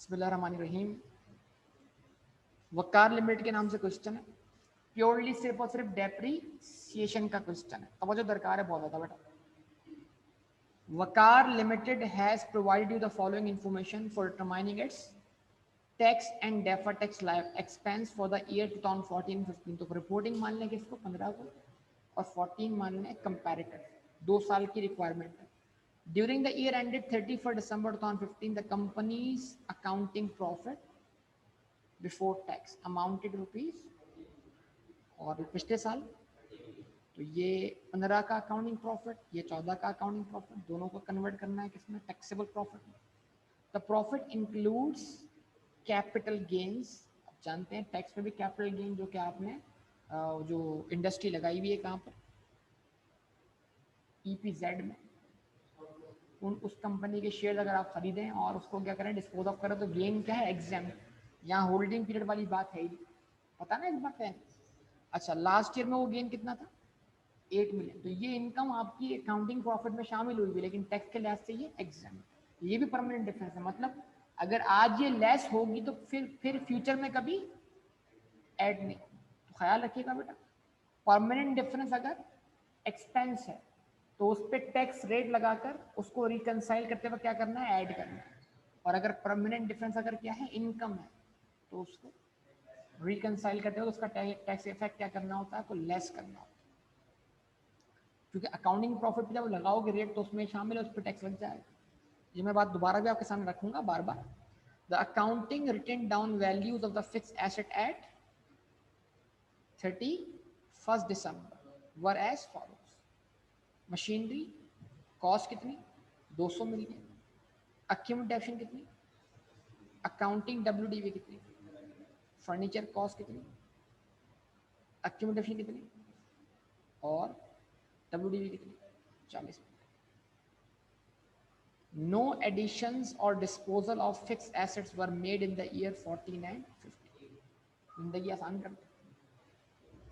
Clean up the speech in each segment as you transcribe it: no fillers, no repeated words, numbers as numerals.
बिस्मिल्लाहिर्रहमानिर्रहीम। वकार लिमिटेड के नाम से क्वेश्चन है, प्योरली सिर्फ और सिर्फ डेप्रीसिएशन का क्वेश्चन है। तवज्जो दरकार है बहुत ज़्यादा बेटा। Waqar limited has provided you the following information for determining its tax and deferred tax expense for the year 2014-15। तो रिपोर्टिंग मान लें किसको 15 को और 14 मान लें कंपैरेटिव, 2 साल की रिक्वायरमेंट है। During the year ended 31st December 2015, the company's accounting profit before tax amounted rupees, और पिछले साल तो ये 15 का अकाउंटिंग प्रॉफिट, ये 14 का अकाउंटिंग प्रॉफिट, दोनों को कन्वर्ट करना है किसमें, टैक्सेबल प्रॉफिट में। The profit includes capital gains. आप जानते हैं टैक्स में भी कैपिटल गेन, जो कि आपने जो इंडस्ट्री लगाई हुई है कहाँ पर, EPZ में, उस कंपनी के शेयर अगर आप खरीदें और उसको क्या करें, डिस्पोज ऑफ करें, तो गेन क्या है, एग्जेम्प्ट। यहाँ होल्डिंग पीरियड वाली बात है ही, पता ना इस बात है। अच्छा, लास्ट ईयर में वो गेन कितना था, 8 मिलियन। तो ये इनकम आपकी अकाउंटिंग प्रॉफिट में शामिल हुई, लेकिन टैक्स के लिहाज से ये एग्जेम्प्ट। ये भी परमानेंट डिफरेंस है, मतलब अगर आज ये लेस होगी तो फिर फ्यूचर में कभी ऐड नहीं। तो ख्याल रखिएगा बेटा, परमानेंट डिफरेंस अगर एक्सपेंस है तो उस पर टैक्स रेट लगाकर उसको रिकंसाइल करते वक्त क्या करना है, ऐड करना है। और अगर परमानेंट डिफरेंस अगर क्या है, इनकम है, तो उसको रिकंसाइल करते वक्त उसका टैक्स इफेक्ट क्या करना होता है, को लेस करना होता है। क्योंकि अकाउंटिंग प्रॉफिट जब लगाओगे रेट तो उसमें शामिल है, उस पर टैक्स लग जाएगा। ये मैं बात दोबारा भी आपके सामने रखूंगा बार बार। The accounting written down values of the fix asset at 31 December were as follows. Machinery cost कितनी, 200 मिलियन। अक्यूमुलेशन कितनी, अकाउंटिंग WDV कितनी, फर्नीचर कॉस्ट कितनी, अक्यूमुलेशन कितनी, और WDV कितनी, 40 मिलियन। नो एडिशंस और disposal of fix assets were made in the year 14 and 15। जिंदगी आसान करते,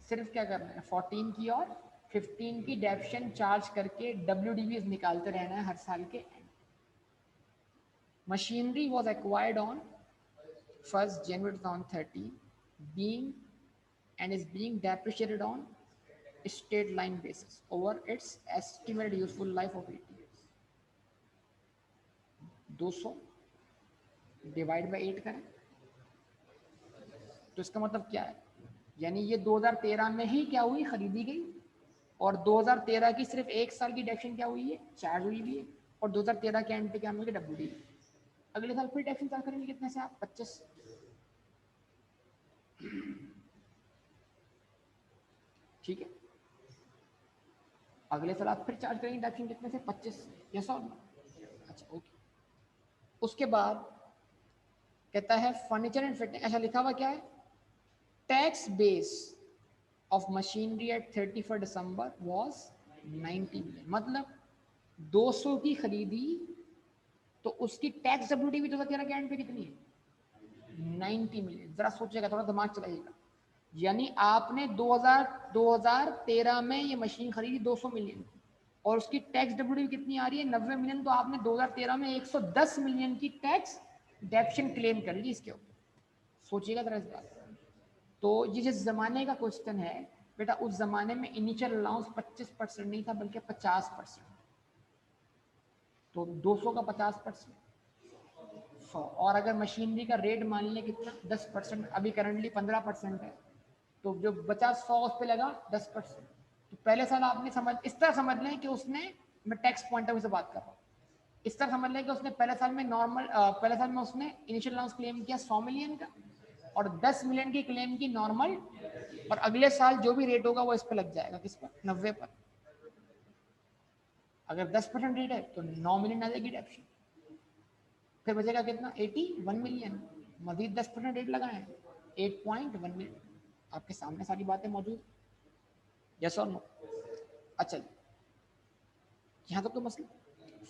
सिर्फ क्या करना है, 14 की और 15 की डेप्शन चार्ज करके WDVs निकालते रहना है हर साल के and. Machinery was acquired on 1st January 2013, being and is being depreciated on straight line basis over its estimated useful life of 80 years. 200 divide by 8 करें तो इसका मतलब क्या है, यानी ये 2013 में ही क्या हुई, खरीदी गई, और 2013 की सिर्फ 1 साल की डेप्शन क्या हुई है, चार्ज हुई हुई है, और 2013 के एंड पे क्या मिलेगा, WDV। अगले साल फिर डेप्शन चार्ज करेंगे कितने से आप, 25। ठीक है, अगले साल आप फिर चार्ज करेंगे डेप्शन कितने से, 25। यस और नो, अच्छा ओके। उसके बाद कहता है फर्नीचर एंड फिटिंग, अच्छा लिखा हुआ क्या है, tax base of machinery at 31 December was 90 million. मतलब 200 की खरीदी तो उसकी टैक्स WDV 2013 के एंड पे कितनी है, 90 मिलियन। जरा सोचिएगा, थोड़ा दिमाग चलाइएगा। यानी आपने 2013 में ये मशीन खरीदी 200 मिलियन और उसकी टैक्स WDV कितनी आ रही है, 90 मिलियन। तो आपने 2013 में 110 मिलियन की टैक्स डेप्शन क्लेम कर ली इसके ऊपर। सोचिएगा जरा इस बात। तो ये जिस जमाने का क्वेश्चन है बेटा, उस जमाने में इनिशियल अलाउंस 25% नहीं था बल्कि 50%। तो 200 का 50%, 100। और अगर मशीनरी का रेट मान लें कितना, 10%, अभी करंटली 15% है, तो जो बचा 100 उस पर लगा 10%। तो पहले साल आपने इस तरह समझ लें कि उसने, मैं टैक्स पॉइंट ऑफ व्यू से बात कर रहा हूँ, इस तरह समझ लें कि उसने पहले साल में पहले साल में उसने इनिशियल अलाउंस क्लेम किया 100 मिलियन का और 10 मिलियन की क्लेम की नॉर्मल, और अगले साल जो भी रेट होगा वो इस पर लग जाएगा, किस पर, 90 पर। अगर 10% रेट है तो 9 मिलियन आ जाएगी डेप्शन, फिर बचेगा कितना, 81 मिलियन। मजीद 10% रेट लगाए, 8.1 मिलियन। आपके सामने सारी बातें मौजूद, यस और नो। अच्छा, यहाँ तक तो मसला।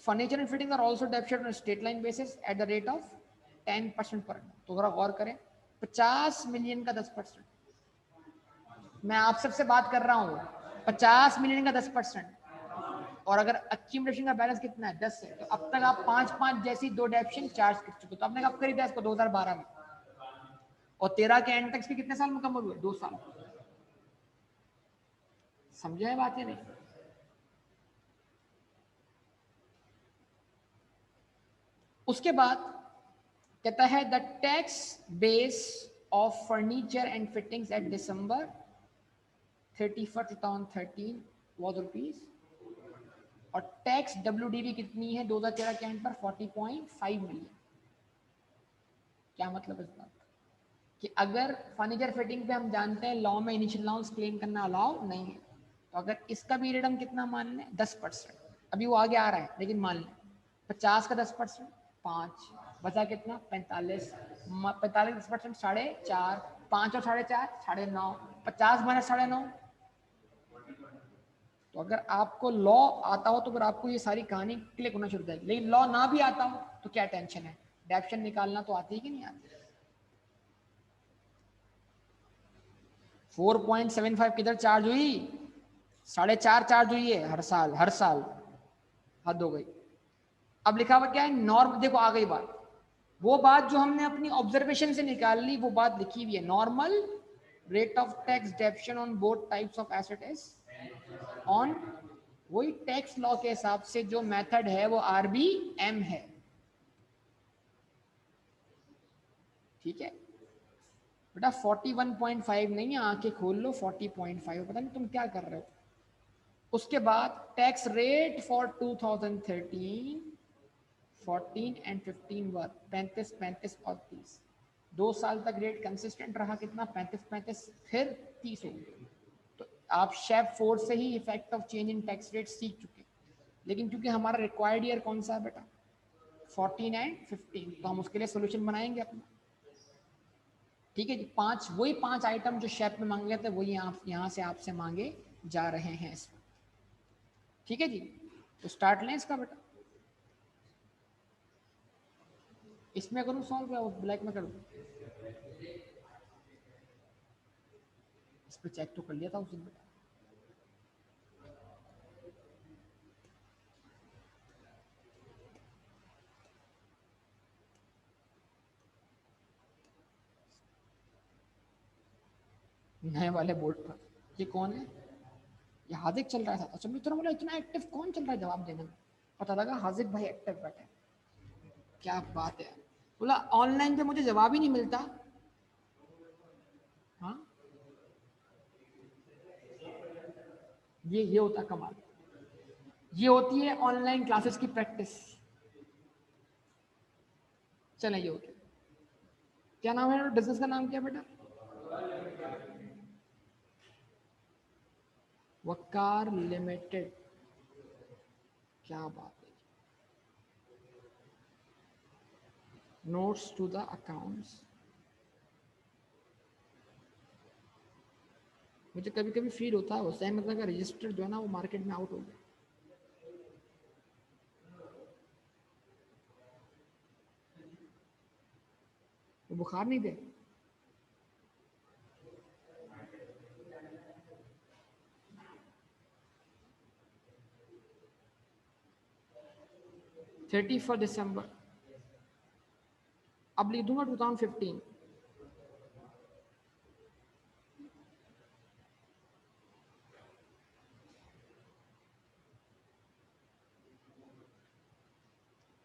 Furniture and fitting are also depreciated on straight line basis at the rate of 10% per annum। तो जरा गौर करें, 50 मिलियन का 10%, मैं आप सबसे बात कर रहा हूँ, 50 मिलियन का 10%, और अगर अक्यूमुलेशन का बैलेंस कितना है 10 है, तो अब तक आप 5 जैसी 2 डेप्शन चार्ज कर चुके, तो आपने कब खरीदा इसको 2012 में, और 13 के एंड तक के कितने साल मुकम्मल हुए 2 साल। समझे है बात या नहीं? उसके बाद कहता है the tax base of furniture and fittings at December 31 2013 was rupees, और टैक्स WDV कितनी है 2013 के एंड पर 40.5 मिलियन। क्या मतलब इस बात कि अगर फर्नीचर फिटिंग पे हम जानते हैं लॉ में इनिशियल अलाउंस क्लेम करना अलाउ नहीं है, तो अगर इसका भी रेट हम कितना मान लें 10%, अभी वो आगे आ रहा है लेकिन मान लें 50 का 10%, 5 बचा कितना 45, 45 10% 4.5, 5 और 4.5 9.5, 50 माइनस 9.5। तो अगर आपको लॉ आता हो तो फिर आपको ये सारी कहानी क्लिक होना शुरू हो जाएगी, लेकिन लॉ ना भी आता हो तो क्या टेंशन है, डेप्शन निकालना तो आती है कि नहीं आती। 4.75 किधर चार्ज हुई, 4.5 चार्ज हुई है हर साल, हर साल, हद हो गई। अब लिखा हुआ क्या है नॉर्म, देखो आ गई बात, वो बात जो हमने अपनी ऑब्जर्वेशन से निकाल ली वो बात लिखी हुई है, normal rate of tax डेप्शन on both types of asset is on, वही टैक्स लॉ के हिसाब से जो मेथड है वो RBM है, ठीक है बेटा। 41.5 नहीं है, आंखें खोल लो 40.5, पता नहीं तुम क्या कर रहे हो। उसके बाद टैक्स रेट फॉर 2013 14 एंड 15 वर 35 35 और 30, 2 साल तक रेट कंसिस्टेंट रहा, कितना 35 35 फिर 30 हो गया। तो आप शेफ 4 से ही effect of change in tax rate सीख चुके, लेकिन क्योंकि हमारा रिक्वायर्ड ईयर कौन सा है बेटा 14 एंड 15, तो हम उसके लिए सोल्यूशन बनाएंगे अपना, ठीक है जी। वही पांच आइटम जो शेफ में मांगे थे वही आप यहाँ से आपसे मांगे जा रहे हैं इसमें, ठीक है जी। तो स्टार्ट लें इसका बेटा, इसमें करूँ सॉल्व या ब्लैक में करूँ, इस पर चेक तो कर लिया था उस दिन बेटा। नए वाले बोर्ड पर ये कौन है, ये हाजिक चल रहा था। अच्छा मित्रों बोला इतना एक्टिव कौन चल रहा है जवाब देने में, पता लगा हाजिक भाई एक्टिव बैठे, क्या बात है। बोला ऑनलाइन पे मुझे जवाब ही नहीं मिलता। हाँ ये होता कमाल, ये होती है ऑनलाइन क्लासेस की प्रैक्टिस। चले ये होती, क्या नाम है बिजनेस का नाम क्या बेटा, वकार लिमिटेड, क्या बात है। नोट्स टू द अकाउंट्स, मुझे कभी कभी फील होता है हुसैन नगर का रजिस्टर जो है ना वो मार्केट में आउट हो गया। वो बुखार नहीं दे, December 31, अब लिख दूंगा 2015,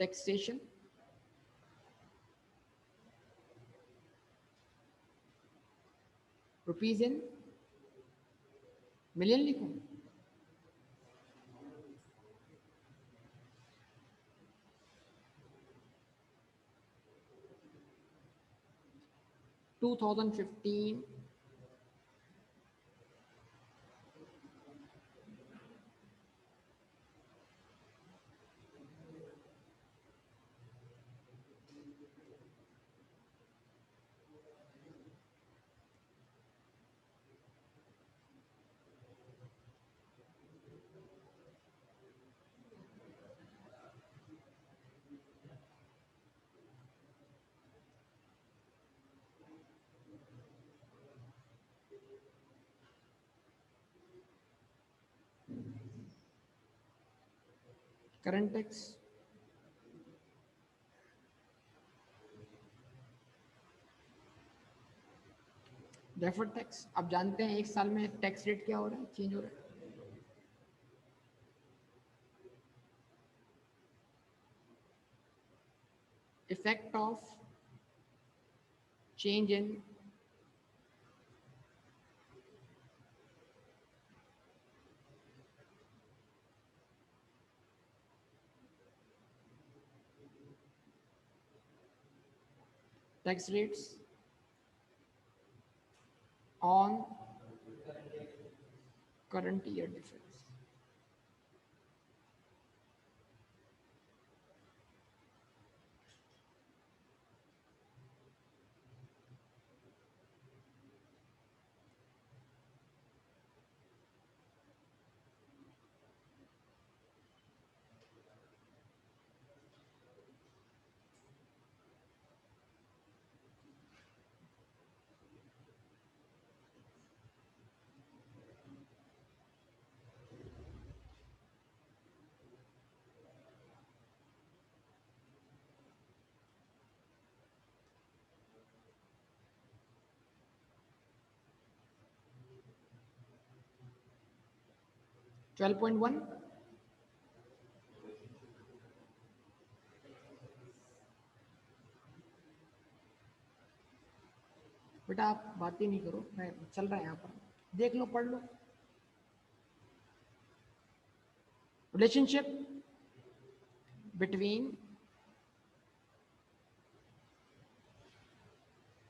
टैक्सेशन रुपीज इन मिलियन लिखूं, to 2015 current tax, deferred tax. आप जानते हैं एक साल में टैक्स रेट क्या हो रहा है, चेंज हो रहा है। Effect of change in tax rates on current year difference. Twelve point one, बेटा आप बात ही नहीं करो, मैं चल रहा है यहाँ पर, देख लो, पढ़ लो। Relationship between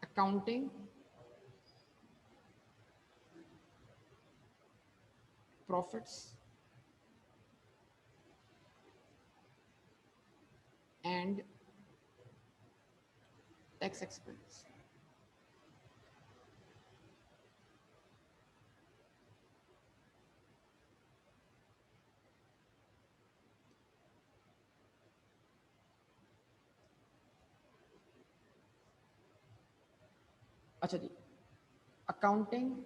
accounting profits and tax expense. अच्छा जी, अकाउंटिंग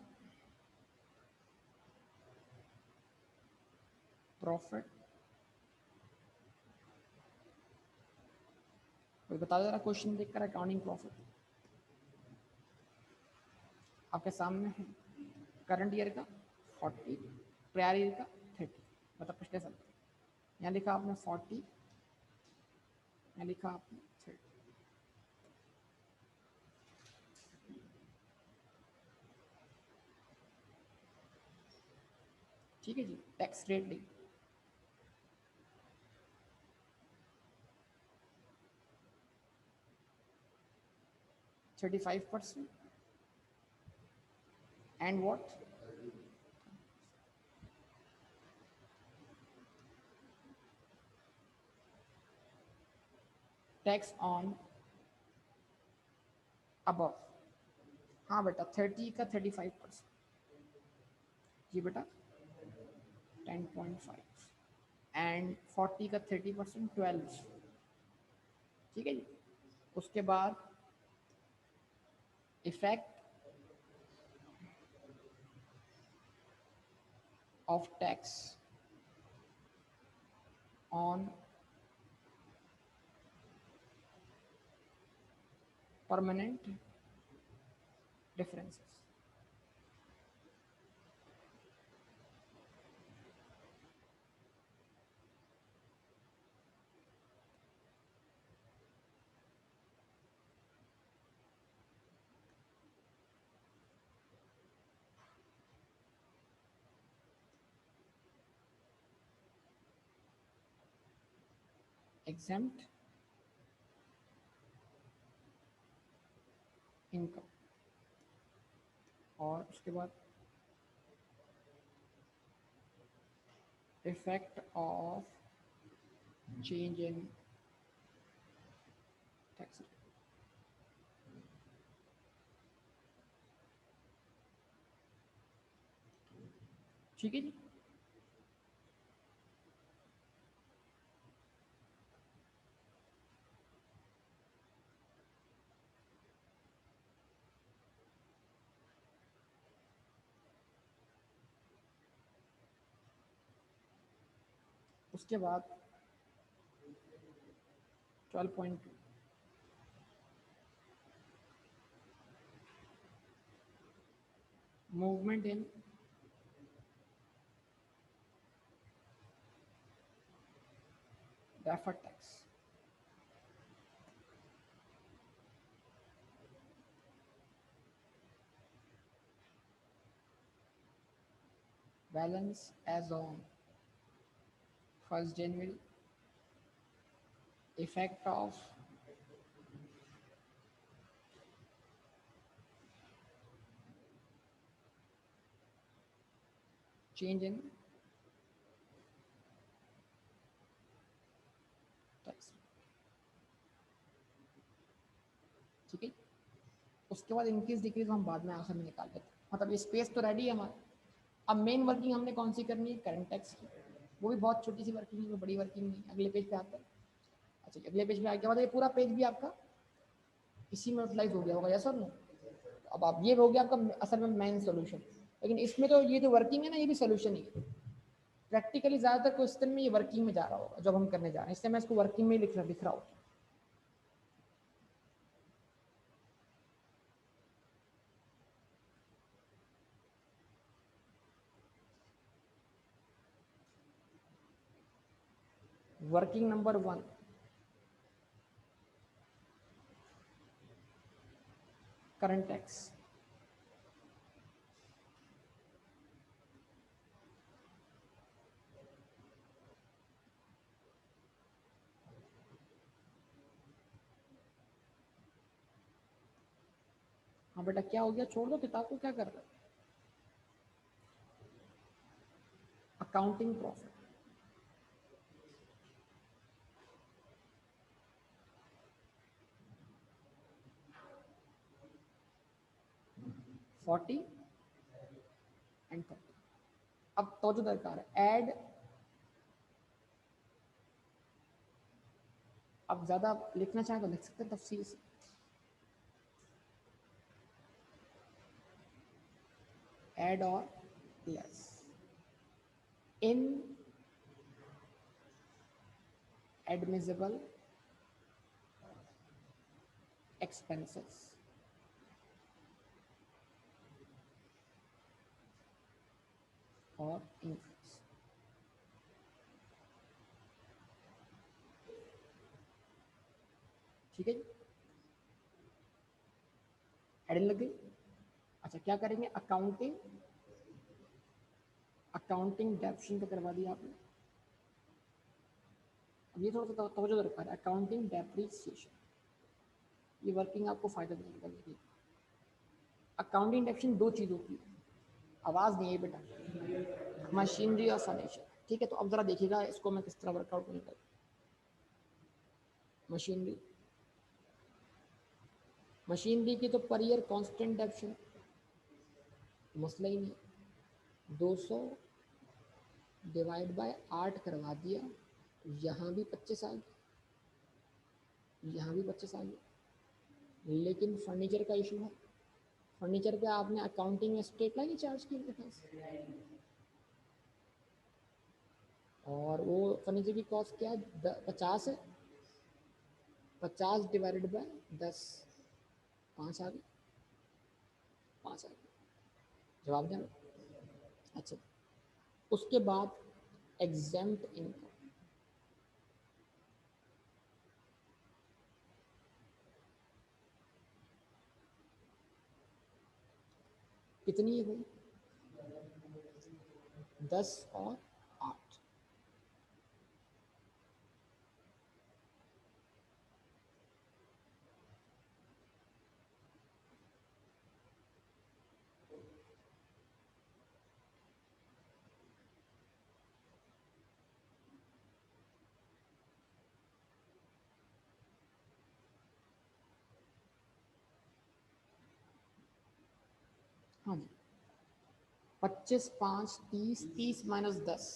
प्रॉफिट, कोई बता दे रहा क्वेश्चन देखकर। अकाउंटिंग प्रॉफिट आपके सामने है, करंट ईयर का 40, प्रायर ईयर का 30, मतलब पिछले साल। यहाँ लिखा आपने 40, यहाँ लिखा आपने 30। ठीक है जी, tax rate D 35% and what? Tax on above. हाँ बेटा, 30 का 35%। जी बेटा 10.5 एंड 40 का 30% 12। ठीक है जी। उसके बाद effect of tax on permanent differences. exempt income, और उसके बाद effect of change in tax rate. ठीक है जी। उसके बाद 12.2 movement in deferred tax. Balance as on 1st January. Effect of change in tax. ठीक है, उसके बाद इंक्रीज डिक्रीज हम बाद में आखिर में निकाल लेते हैं। मतलब ये स्पेस तो रेडी है हमारा। अब मेन वर्किंग हमने कौन सी करनी है, करंट टैक्स की। वो भी बहुत छोटी सी वर्किंग है, बड़ी वर्किंग नहीं। अगले पेज पे आते हैं। अच्छा, अगले पेज पे आने के बाद ये पूरा पेज भी आपका इसी में यूटिलाइज हो गया होगा, यस और नो। अब आप ये हो गया आपका असल में मेन सोल्यूशन। लेकिन इसमें तो ये जो वर्किंग है ना, ये भी सोल्यूशन ही है। प्रैक्टिकली ज़्यादातर क्वेश्चन में ये वर्किंग में जा रहा होगा जब हम करने जा रहे हैं, इसलिए मैं इसको वर्किंग में लिख रहा हूँ। Working number 1, current tax. हाँ बेटा, क्या हो गया, छोड़ दो किताब को, क्या कर रहे हो। Accounting profit, forty and 30। अब तो जो दरकार है ऐड। अब ज्यादा लिखना चाहे तो लिख सकते हैं तफसील से। ऐड और लेस इन एडमिसिबल expenses और increase। ठीक है जी, एडिंग लग गई। अच्छा, क्या करेंगे, अकाउंटिंग डेप्शन का करवा दिया आपने। अब ये थोड़ा सा तवज्जो दरकार है, अकाउंटिंग डेप्रिसिएशन। ये वर्किंग आपको फायदा देगी। अकाउंटिंग डेप्शन दो चीज़ों की, आवाज़ नहीं है बेटा, मशीनरी और फर्नीचर। ठीक है, तो अब जरा देखिएगा इसको मैं किस तरह वर्कआउट करूँगा। मशीनरी की तो पर ईयर कांस्टेंट डेप्शन, मसला ही नहीं। 200 डिवाइड बाय 8 करवा दिया। यहाँ भी 25 साल, यहाँ भी 25 साल। लेकिन फर्नीचर का इशू है। फर्नीचर पे आपने अकाउंटिंग में स्टेट लाइन चार्ज की मेरे पास, और वो फर्नीचर की कॉस्ट क्या है, 50 है। 50 डिवाइडेड बाय 10, 5 आ गए, 5 आ गए। जवाब देना। अच्छा, उसके बाद एग्जेम्प्ट इनकम। कितनी है भाई, 10 और 8। हाँ जी, 25, 5, 30, 30 माइनस 10,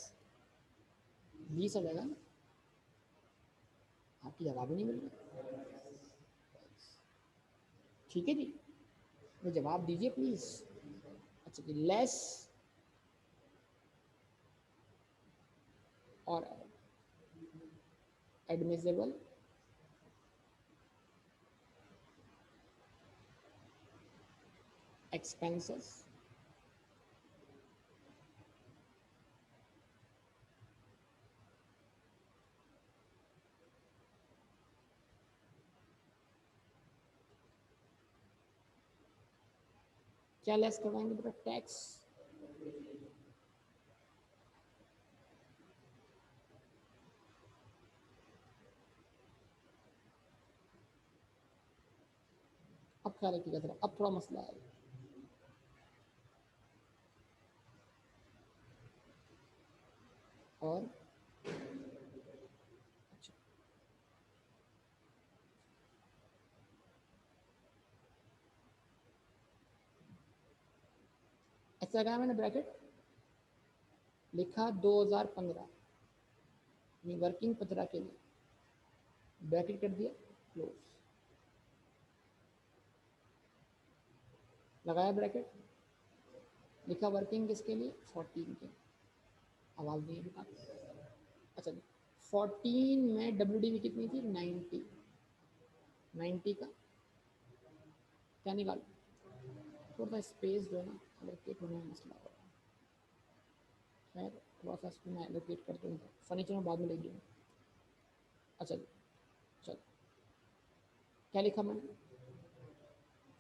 20 आ जाएगा ना। आपकी जवाब ही नहीं मिल रहा। ठीक है जी, तो जवाब दीजिए प्लीज। अच्छा जी, लेस और एडमिसिबल एक्सपेंसेस, क्या लेस करवाएंगे बेटा, टैक्स। अब क्या रखिएगा जरा, अब थोड़ा मसला है। और अच्छा, ऐसा लगाया मैंने ब्रैकेट, लिखा 2015 वर्किंग 15 के लिए, ब्रैकेट कर दिया क्लोज, लगाया ब्रैकेट, लिखा वर्किंग किसके लिए, 14 के, आवाज नहीं है बेटा। अच्छा 14 में WDV कितनी थी, 90, 90 का क्या निकाल, थोड़ा स्पेस जो है ना एलोकेट होने में मसला हो रहा है, खैर थोड़ा सा इसको मैं एलोकेट कर दूँगा, फर्नीचर में बाद में ले लूँगा। अच्छा चलो क्या लिखा मैंने,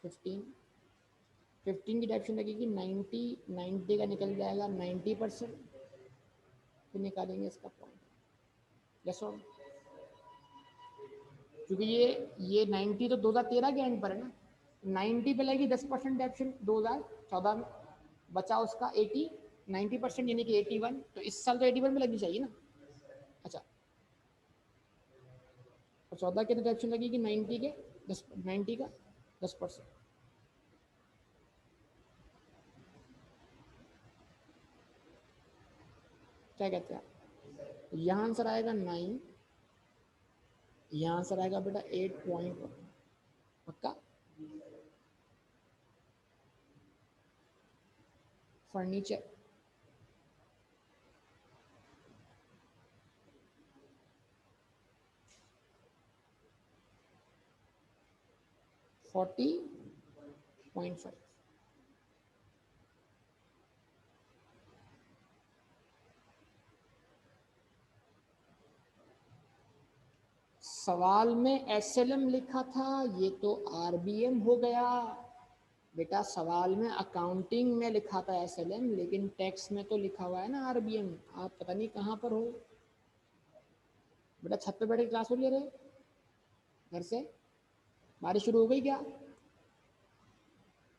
15, 15 की डायरेक्शन लगेगी 90, 90 का निकल जाएगा 90%, फिर निकालेंगे इसका पॉइंट। यस और क्योंकि ये 90 तो 2013 के एंड पर है ना, 90 पे लगेगी 10% डायरेक्शन 2014 में, बचा उसका 80, 90% यानी कि 81, तो इस साल तो 81 में लगनी चाहिए ना। अच्छा और 14 के डायरेक्शन लगेगी 90 के 10, 90 का 10%, क्या कहते हैं आप, यहाँ आंसर आएगा 9, यहाँ आंसर आएगा बेटा 8.1, पक्का। फर्नीचर, $40.5, सवाल में SLM लिखा था, ये तो RBM हो गया बेटा। सवाल में अकाउंटिंग में लिखा था SLM, लेकिन टैक्स में तो लिखा हुआ है ना RBM। आप पता नहीं कहाँ पर हो बेटा, छत पे बैठ के क्लास हो ले रहे, घर से बारिश शुरू हो गई क्या,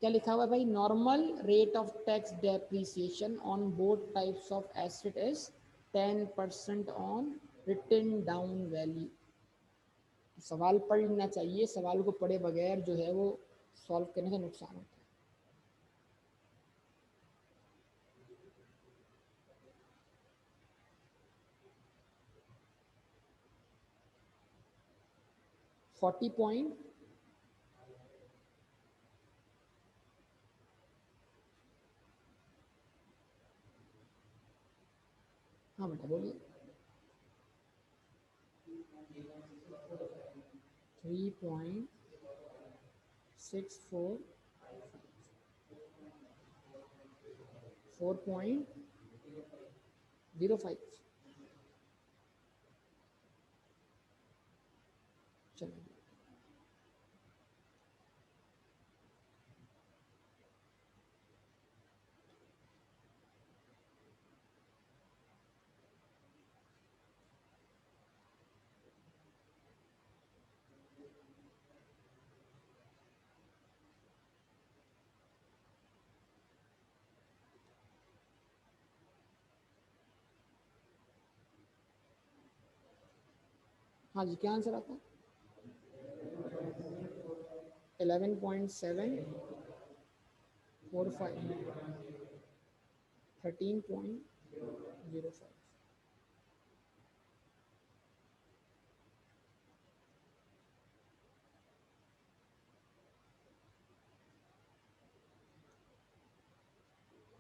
क्या लिखा हुआ है भाई, normal rate of tax depreciation on both types of asset is 10% on written down value. सवाल पढ़ लेना चाहिए, सवाल को पढ़े बगैर जो है वो सॉल्व करने से नुकसान होता है। फोर्टी पॉइंट, हाँ बेटा बोलिए, 3.64, 4.05, चलिए हाँ जी, क्या आंसर आता है, 11.745, 13.05,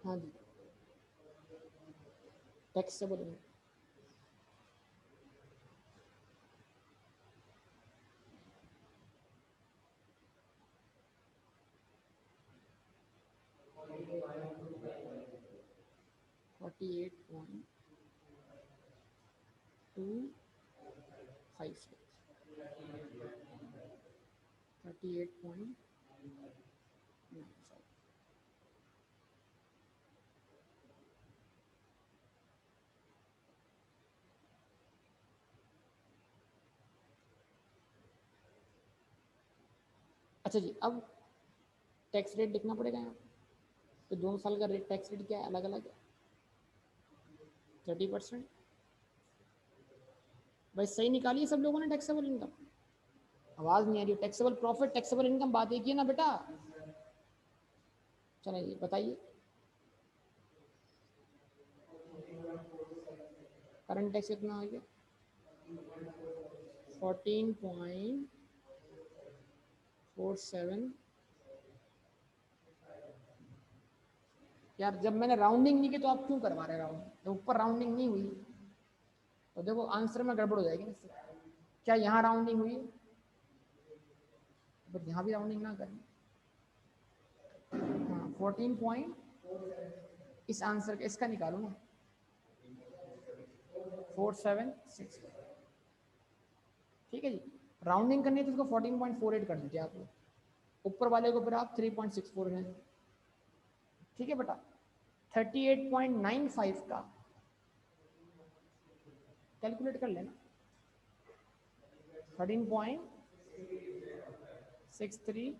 हाँ जी टैक्स से बोलेंगे। 48.256, 38.95। अच्छा जी, अब टैक्स रेट लिखना पड़ेगा यहाँ। तो दोनों साल का रेट, टैक्स रेट क्या है, अलग अलग है, 30%। भाई सही निकालिए सब लोगों ने टैक्सेबल इनकम। आवाज नहीं आ रही। टैक्सेबल प्रॉफिट, टैक्सेबल इनकम, बात एक ही है ना बेटा। चलिए बताइए। करंट टैक्स कितना आ गया? 14.47। यार जब मैंने राउंडिंग नहीं की तो आप क्यों करवा रहे राउंड? तो ऊपर राउंडिंग नहीं हुई तो देखो आंसर में गड़बड़ हो जाएगी ना। क्या यहाँ राउंडिंग हुई? बट यहाँ भी राउंडिंग ना करें। हाँ 14 पॉइंट, इस आंसर का इसका निकालो ना, 476। ठीक है जी। राउंडिंग करनी है तो इसको 14.48 कर दीजिए आप लोग, ऊपर वाले को फिर आप 3.64 में। ठीक है बेटा। 38.95 का कैलकुलेट कर लेना। 13.6325।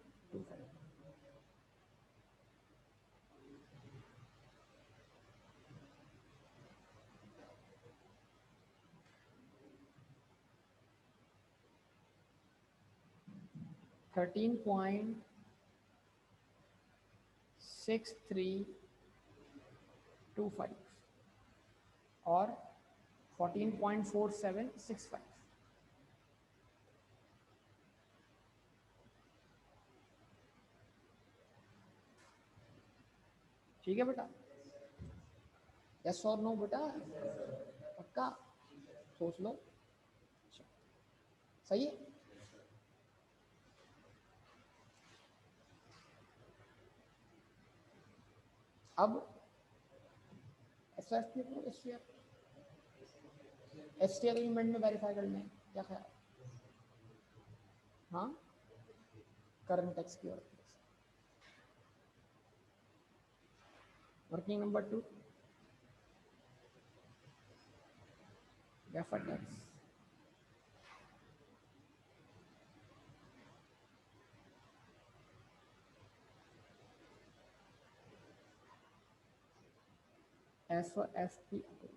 13.6325 और 14.4765। ठीक है बेटा। यस और नो बेटा? पक्का? सोच लो। सही है। अब एस टी एग्रीमेंट में वेरीफाई कर लें, क्या ख्याल? हाँ करंट टैक्स की ओर। Working number 2, deferred tax. as for FP approach.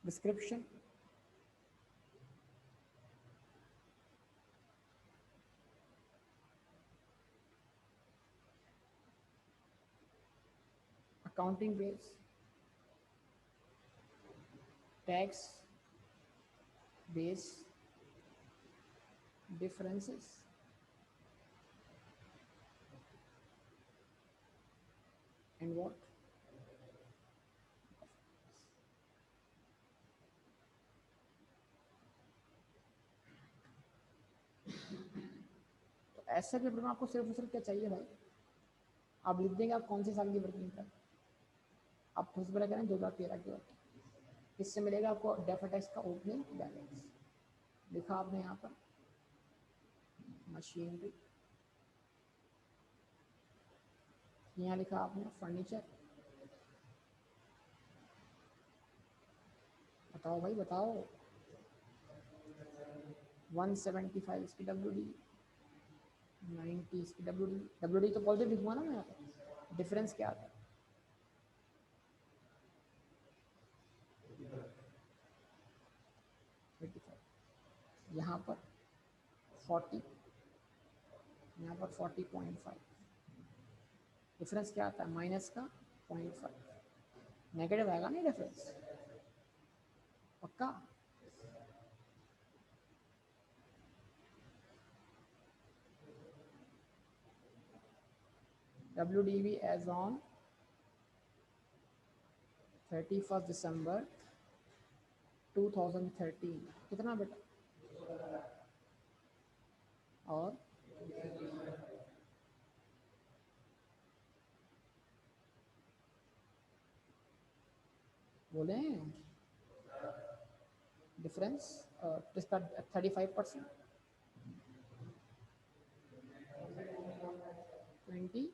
Description. Accounting base, tax base differences, and what? तो ऐसे पेपर में आपको सिर्फ और सिर्फ क्या चाहिए भाई? आप लिख देंगे आप कौन से साल की वर्किंग कर। आप सबसे पहले करें 2013 की वर्किंग। इससे मिलेगा आपको डेफर्ड टैक्स का ओपनिंग बैलेंस। लिखा आपने यहाँ पर मशीनरी, यहाँ लिखा आपने फर्नीचर। बताओ भाई बताओ। 175 इसकी WD, 90 इसकी WD तो पॉजिटिव लिखूंगा ना मैं यहाँ पर। डिफरेंस क्या आता है? यहाँ पर 40, यहाँ पर 40.5। डिफरेंस क्या आता है? माइनस का 0.5। नेगेटिव आएगा नहीं डिफरेंस? पक्का? WDV as on 31st December 2013 कितना बेटा? और बोले डिफरेंस इसका 35%, 29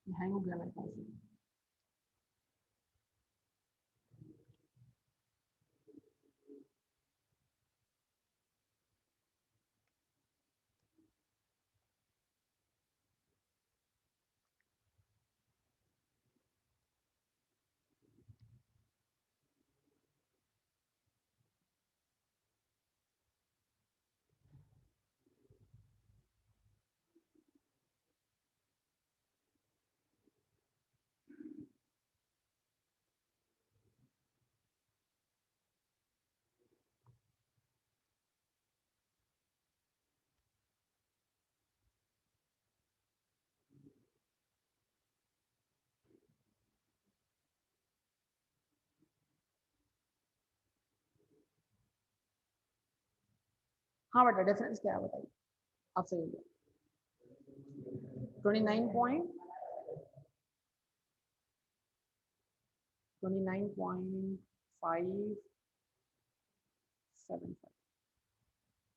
हैंग हो गया मेरे पास। हाँ बेटा डिफरेंस क्या है बताइए, आप सही हो? 29.575।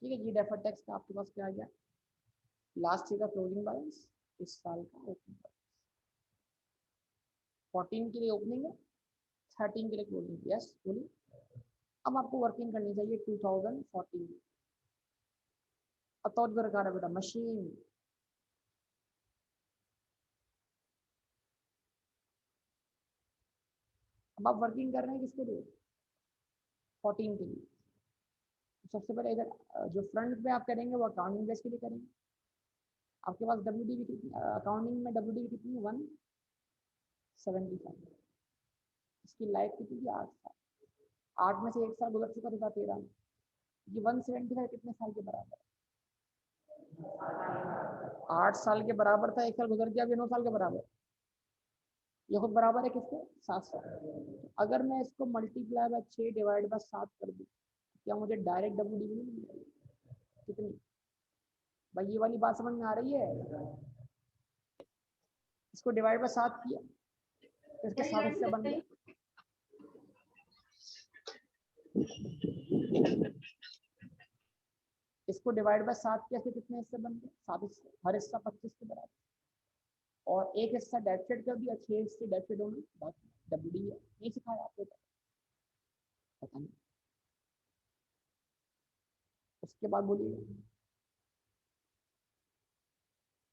ठीक है, ये डेफर्ड टैक्स का आपके पास क्या आ गया? लास्ट ईयर का क्लोजिंग बैलेंस, इस साल का ओपनिंग बैलेंस। 14 के लिए ओपनिंग है, 13 के लिए क्लोजिंग। यस बोलिए। अब आपको वर्किंग करनी चाहिए 2014। अब तो दरकार है बेटा मशीन। अब आप वर्किंग कर रहे हैं किसके लिए? 14 के लिए। तो सबसे पहले इधर जो फ्रंट पे आप करेंगे वो अकाउंटिंग बेस के लिए करेंगे। आपके पास WDV कितनी, अकाउंटिंग में WDV कितनी है? 175। इसकी लाइफ कितनी थी? 8 साल। 8 में से 1 साल गुजर चुका 2013 में। ये 175 कितने साल के बराबर है? 8 साल के बराबर था, 1 साल गुजर गया, अभी 9 साल के बराबर। ये खुद बराबर है किसके? 700। अगर मैं इसको मल्टीप्लाई बाय 6 डिवाइड बाय 7 कर दूं, क्या मुझे डायरेक्ट WDV नहीं मिल जाएगी? कितनी? भाई ये वाली बात समझ में आ रही है? इसको डिवाइड बाय 7 किया तो इसके 7 हिस्से बन गए। इसको डिवाइड बाय 7 कैसे, कितने हिस्से बन गए, 7 हिस्से, हर हिस्सा 25 के बराबर, और एक हिस्सा डेड शेड कर दिया, 6 हिस्से डेड शेड होंगे, बाकी डब्ल्यू डी है, नहीं सिखाया आपको, पता नहीं। उसके बाद बोलिए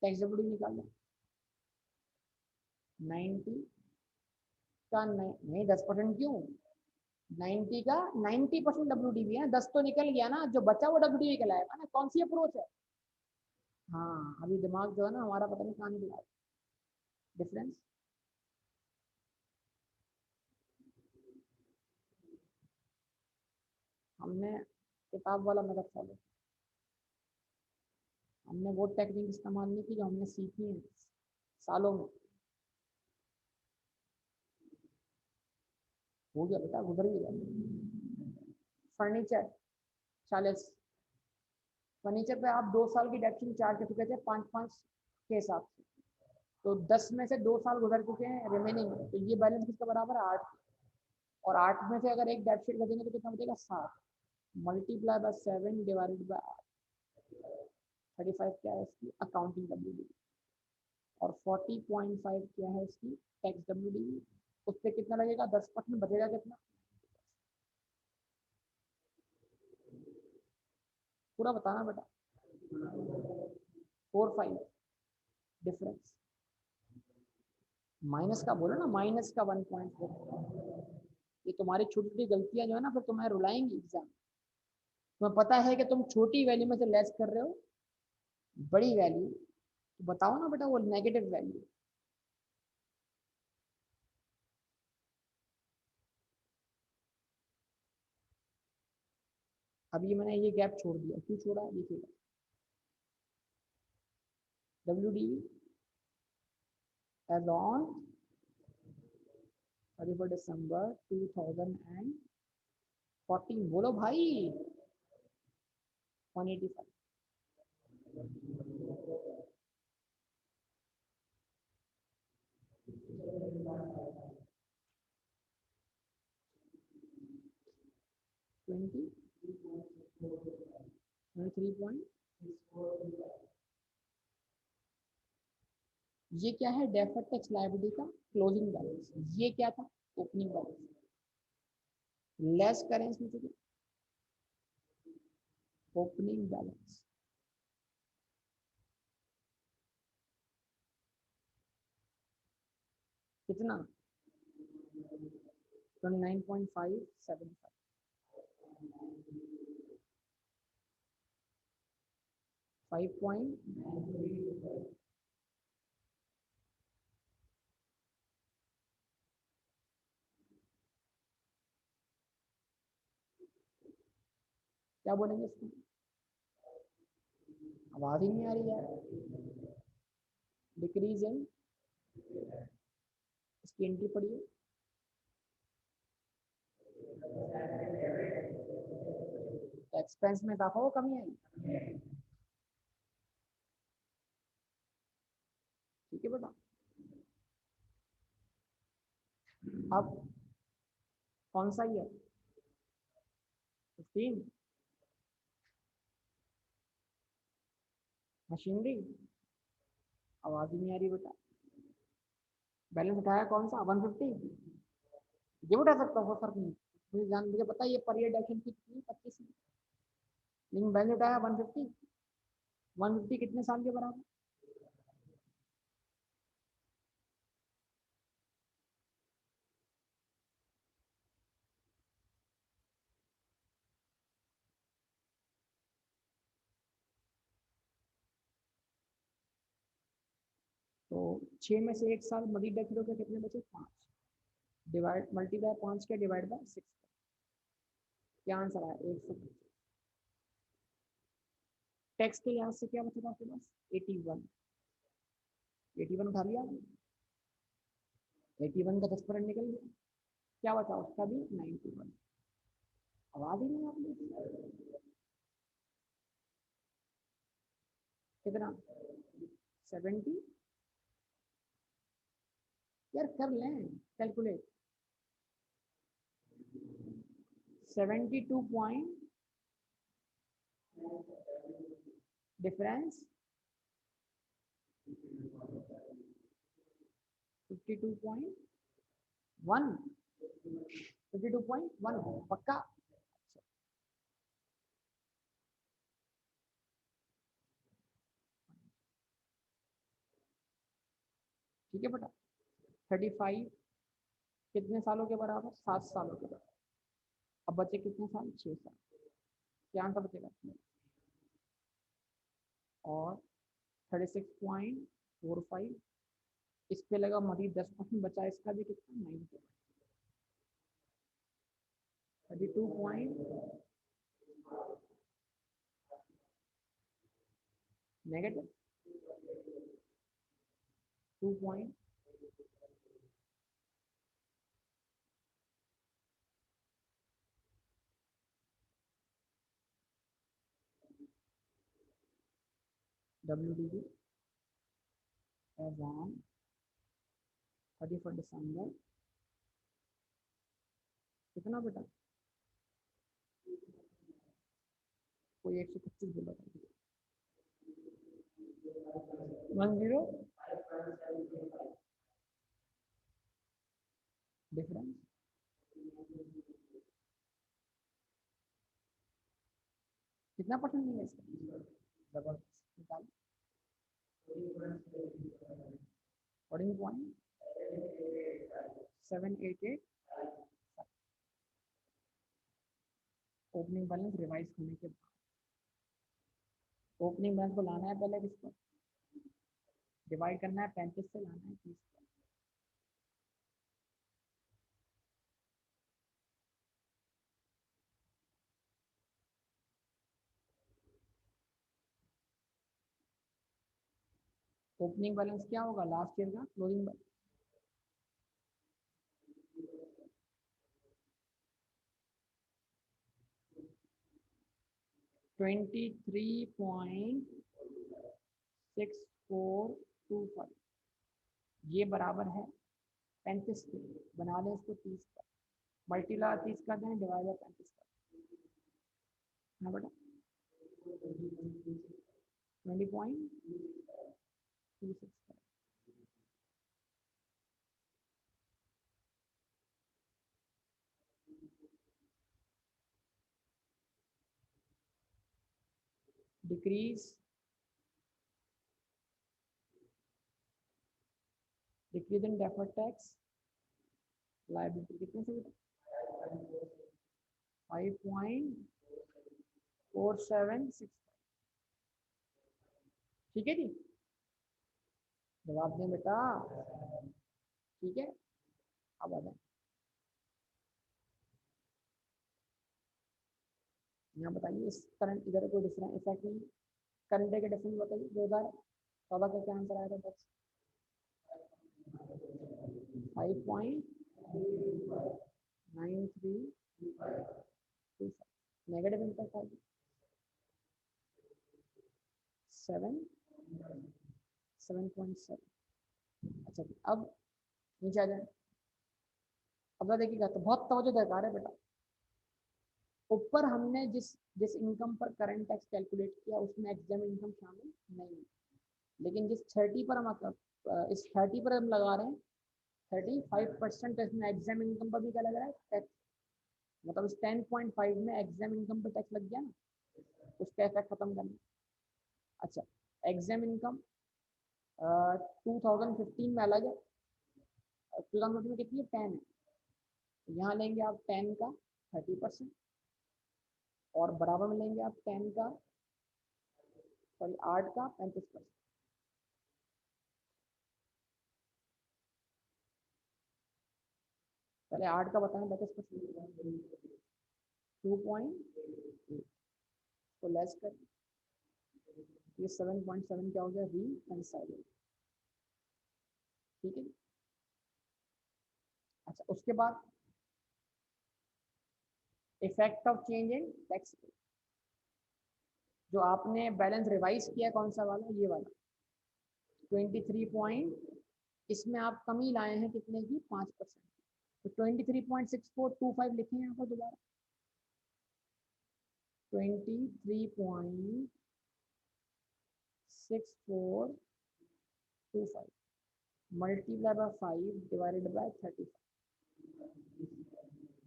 टैक्स डब्ल्यू निकालना, 90 का नहीं 10% क्यों, 90 का 90% डब्ल्यू डी भी है, 10 तो निकल गया ना, जो बचा वो डब्ल्यू डी निकल आएगा ना, कौन सी अप्रोच है। हाँ अभी दिमाग जो है ना हमारा पता नहीं कहाँ निकला डिफरेंस। हमने किताब वाला मेथड फॉलो, हमने वो टेक्निक इस्तेमाल नहीं की जो हमने सीखी है सालों में। हो गया बेटा, गुजर भी गया। फर्नीचर 40, फर्नीचर पे आप 2 साल की डेप्थ चार्ज कर चुके थे 5-5 के हिसाब से, तो 10 में से 2 साल गुजर चुके हैं रिमेनिंग, तो ये बैलेंस किसके बराबर है, 8, और 8 में से अगर एक डेट शीट कर देंगे तो कितना बचेगा, 7, मल्टीप्लाई बाय 7 डिवाइडेड बाय 8, 35 क्या है इसकी अकाउंटिंग डब्ल्यू डी, और 40.5 क्या है इसकी टैक्स डब्ल्यू डी, उस पर कितना लगेगा, 10% बचेगा कितना, पूरा बताना बेटा, 4-5 डिफरेंस, माइनस का बोलो ना, माइनस का 1.4, ये तुम्हारी छोटी छोटी गलतियां जो है ना फिर तुम्हें रुलाएंगी एग्जाम, तुम्हें पता है कि तुम छोटी वैल्यू में से लेस कर रहे हो बड़ी वैल्यू, तो बताओ ना बेटा वो नेगेटिव वैल्यू। अब ये मैंने ये गैप छोड़ दिया, क्यों छोड़ा देखिएगा, डब्ल्यू डी एज ऑन 31 दिसंबर 2014, बोलो भाई 185, 23 ये क्या है, डेफर्ड टैक्स लायबिलिटी का क्लोजिंग बैलेंस, ये क्या था ओपनिंग बैलेंस, लेस करें इसमें से ओपनिंग बैलेंस कितना 29.575, 5.9, क्या बोलेंगे इसको, आवाज ही नहीं आ रही यार, डिक्रीज इन, इसकी एंट्री पढ़िए, एक्सपेंस में इजाफा हो कमी आई, ठीक है बेटा। अब कौन सा ईयर, 15, मशीनरी, आवाज ही नहीं आ रही बेटा, बैलेंस उठाया कौन सा 150, ये उठा सकता हूँ फर्क नहीं, मुझे जान मुझे पता है ये पर ईयर डेप्थ कितनी 25, लेकिन बैलेंस उठाया 150, 150 कितने साल के बराबर, तो 6 में से 1 साल मल्टीप्लाई करोगे कितने बचे, 5, डिवाइड मल्टीप्लाई 5 के डिवाइड बाय 6, क्या आंसर आया 125, टैक्स के यहाँ से क्या बचेगा आपके पास 81, 81 उठा लिया, 81 का 10% निकल गया, क्या बचा उसका भी 91, आवाज ही नहीं आपने, कितना 70, यार कर लें कैलकुलेट, 72 पॉइंट डिफरेंस 52.1 52.1 पक्का। ठीक है बेटा। 35 कितने सालों के बराबर? 7 सालों के बराबर। अब बचे कितने साल? 6 साल। क्या आंसर बचेगा? और 36.45 इस पे लगा, मजीद 10% बचा, इसका भी कितना? 90। 32 point negative 2 point WDB as on 31 दिसंबर कितना बेटा? कोई 125 बोला था। 10 डिफरेंस कितना परसेंट नहीं है इसका? जबरदस्त निकाल। 14.788 ओपनिंग बैलेंस रिवाइज होने के बाद ओपनिंग बैलेंस को लाना है पहले किस पर? डिवाइड करना है 35 से, लाना है 30 पर। ओपनिंग बैलेंस क्या होगा? लास्ट ईयर का क्लोजिंग बैलेंस। 23.6425 ये बराबर है 35 के। बना लें इसको 30 पर, मल्टीप्लाई 30 कर दें, डिवाइड बाय 35 कर ना बेटा। 20.265 decrease in deferred tax liability कितने से बेटा? 5.4765। ठीक है जी, जवाब दें बेटा। ठीक है, अब आ जाए यहाँ बताइए। इस करंट इधर कोई डिफरेंस इफेक्ट नहीं, करंट डे के डिफरेंस बताइए। 2014 का क्या आंसर आया था? 5.9325 नेगेटिव इम्पैक्ट आ गया 7.7। अच्छा अब नीचे आ जाए। अब देखिएगा तो बहुत तवज्जो दरकार है बेटा। ऊपर हमने जिस जिस इनकम पर करंट टैक्स कैलकुलेट किया उसमें एग्जाम इनकम शामिल नहीं है, लेकिन जिस 30 पर हम इस 30 पर हम लगा रहे हैं 35% इसमें एग्जाम इनकम पर भी क्या लग रहा है? टैक्स। मतलब इस 10.5 में एग्जाम इनकम पर टैक्स लग गया ना, उसका इफेक्ट खत्म करना। अच्छा, एग्जाम इनकम 2015 में अलग है, 2015 में कितनी है? 10 है। यहाँ लेंगे आप 10 का 30% और बराबर में लेंगे आप 10 का, सॉरी 8 का 35%। पहले 8 का बताएं 35%। 2.8 को लेस कर, ये 7.7 क्या हो गया? रीकंसाइलेबल। ठीक है। अच्छा, उसके बाद effect of change in tax. जो आपने बैलेंस रिवाइज किया कौन सा वाला? ये वाला 23 पॉइंट, इसमें आप कमी लाए हैं कितने की? 5%। तो 23.6425 लिखे हैं यहाँ पर दोबारा। 23.6425 मल्टीप्लाई बाय 5 डिवाइडेड बाय 35।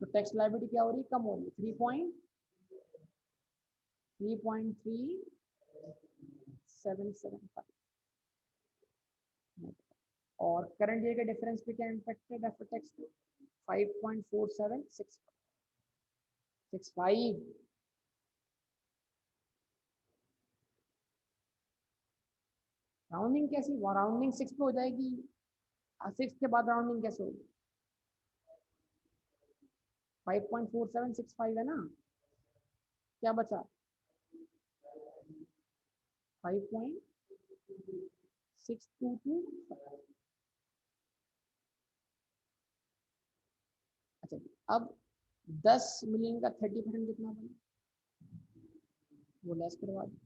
तो टैक्स लायबिलिटी क्या हो रही है, कम हो रही है, 3.3775। और करंट ईयर के डिफरेंस पे क्या इम्पैक्ट है डेफर्ड टैक्स पे, 5.4765। राउंडिंग कैसी, राउंडिंग 6 पे हो जाएगी, 6 के बाद राउंडिंग कैसे होगी, 5.4765 है ना, क्या बचा 5.622। अच्छा अब 10 मिलियन का 30% कितना बना, वो लेस करवा दो।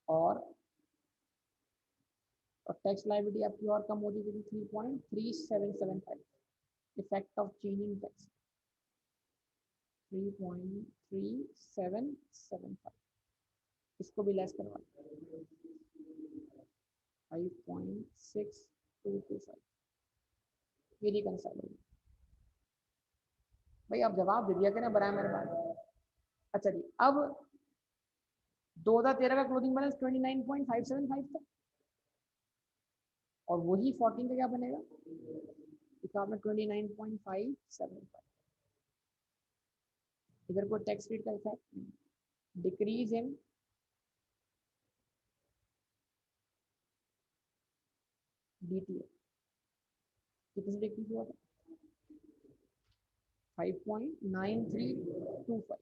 और टैक्स लायबिलिटी आपकी और कम हो जाएगी 3.3775। Effect of change in tax 3.3775, इसको भी लेस करवा दो 5.6225। ये रिकंसाइल होगी। भाई आप जवाब दे दिया करें बराबर मेरे पास। अच्छा जी, अब 2013 का क्लोजिंग बैलेंस 29.575 था, और वही 14 का क्या बनेगा, हिसाब में 29.575। इधर कोई टैक्स रेट का इफेक्ट, डिक्रीज इन डीटीए कितने से डिक्रीज हुआ था, 5.9325।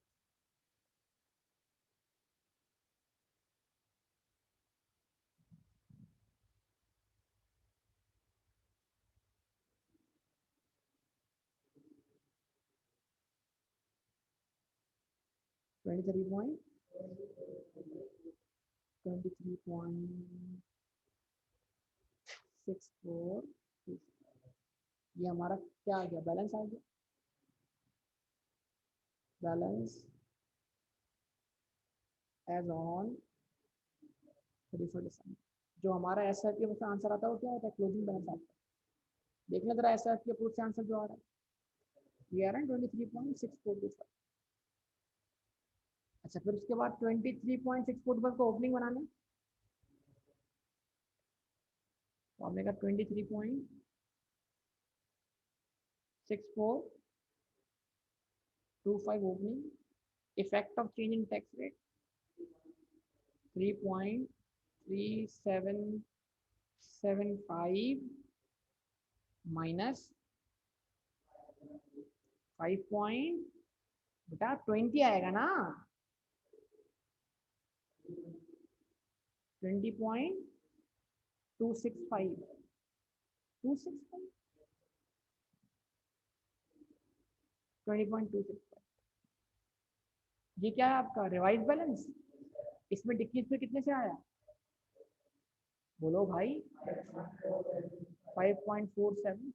Twenty three point 23.64। ये हमारा क्या आ गया, बैलेंस आ गया, बैलेंस एज ऑन 31 दिसंबर। जो हमारा एस आर पी आंसर आता है वो क्या होता है, क्लोजिंग बैलेंस आता है। देखना जरा एस आर पी अप्रूव से आंसर जो आ रहा है, ये आ रहा है 23.6425। अच्छा फिर उसके बाद 23.6425 को ओपनिंग बनाना है, तो आपने कहा 23.6425 opening, effect of change in tax rate 3.3775 minus 5 बेटा 20 आएगा ना, 20.265 20.265। ये क्या है आपका रिवाइज बैलेंस, इसमें डिक्रीज में कितने से आया, बोलो भाई 5.4765।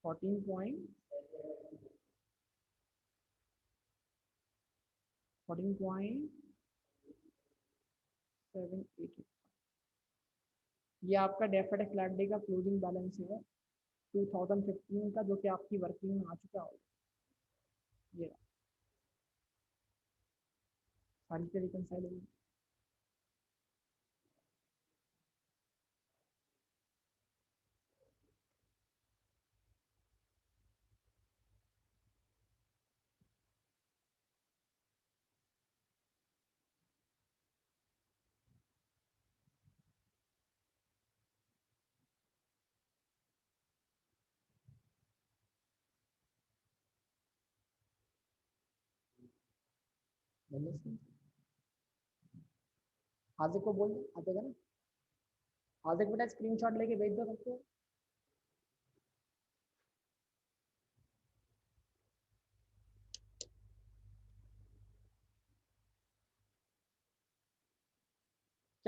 14.788। ये आपका डेफर्ड टैक्स लायबिलिटी का क्लोजिंग बैलेंस है 2015 का, जो कि आपकी वर्किंग में आ चुका होगा। ये सारी से रिकंसाइल होगी। हार्दिक को बोल आ जाएगा ना, हार्दिक बेटा स्क्रीनशॉट लेके भेज दो सबको।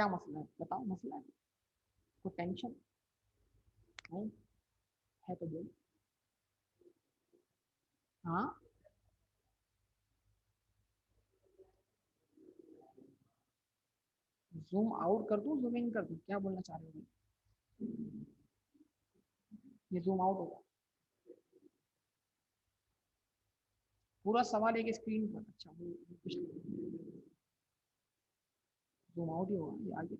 क्या मसला है बताओ, मसला है कोई टेंशन नहीं है तो बोलो। हाँ जूम आउट कर दूं जूम इन कर दूं, क्या बोलना चाह रहे हो भाई? ये जूम आउट होगा पूरा सवाल एक स्क्रीन पर, अच्छा वो जूम आउट ही होगा ये आगे।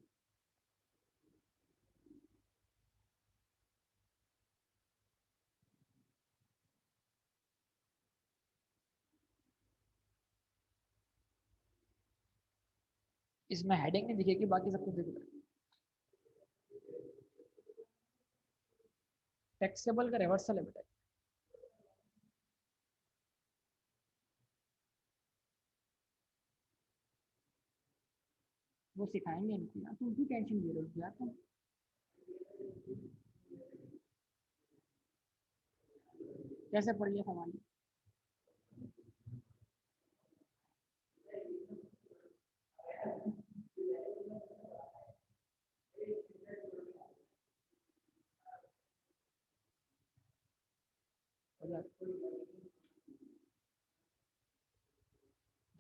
इसमें हेडिंग नहीं दिखेगी, बाकी सब कुछ दिख रहा है। टैक्सेबल का रिवर्सल है बेटा, वो सिखाएंगे इनको यार, तुम क्यों टेंशन ले रहे हो यार तुम। कैसे पढ़िए सवाल?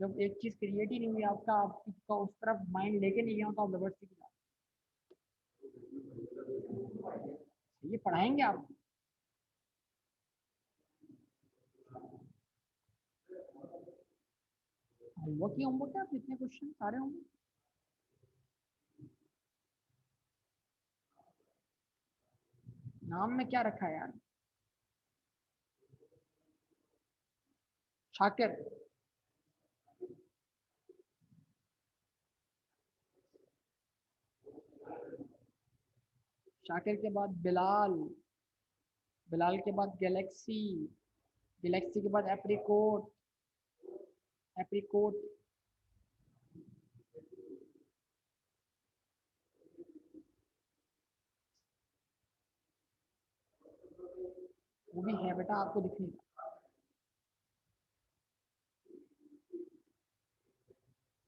जब एक चीज क्रिएट ही नहीं हुई आपका, आप इसका उस तरफ माइंड लेके नहीं गया तो आप जबरदस्ती की ये पढ़ाएंगे आप। होमवर्क ही होमवर्क है, आप इतने क्वेश्चन सारे होंगे। नाम में क्या रखा है यार? शाकिर। शाकिर के बाद बिलाल, बिलाल के बाद गैलेक्सी, गैलेक्सी के बाद एप्रिकोट, एप्रिकोट। वो भी है बेटा आपको दिखने का।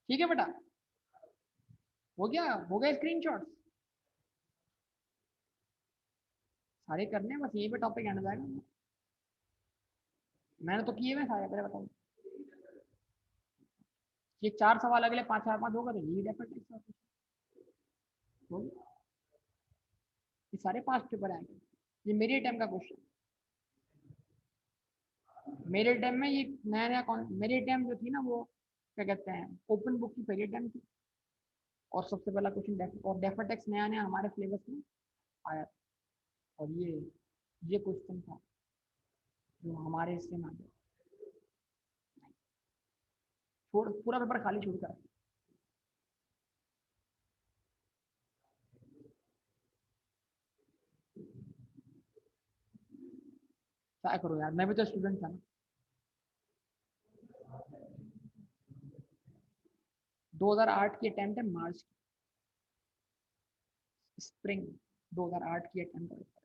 ठीक है बेटा, हो गया स्क्रीनशॉट। सारे करने हैं, बस यही पे टॉपिक एंड हो जाएगा। मैंने तो किए हुए हैं सारे, पहले बताओ। ये 4 सवाल अगले 5 4 5 होगा तो यही डेफिनेटली ये सारे पास पेपर आएंगे। ये मेरे टाइम का क्वेश्चन, मेरे टाइम में ये नया नया कौन, मेरे टाइम जो थी ना वो क्या कहते हैं ओपन बुक की पहले टाइम थी। और सबसे पहला क्वेश्चन और डेफाटेक्स नया नया हमारे सिलेबस में आया था। और ये क्वेश्चन था जो हमारे हिस्से में आ गया। छोड़ पूरा पेपर खाली छोड़ कर। क्या करो यार, मैं भी तो स्टूडेंट था ना। 2008 की अटेम्प्ट है, मार्च की, स्प्रिंग 2008 की अटेम्प्ट है।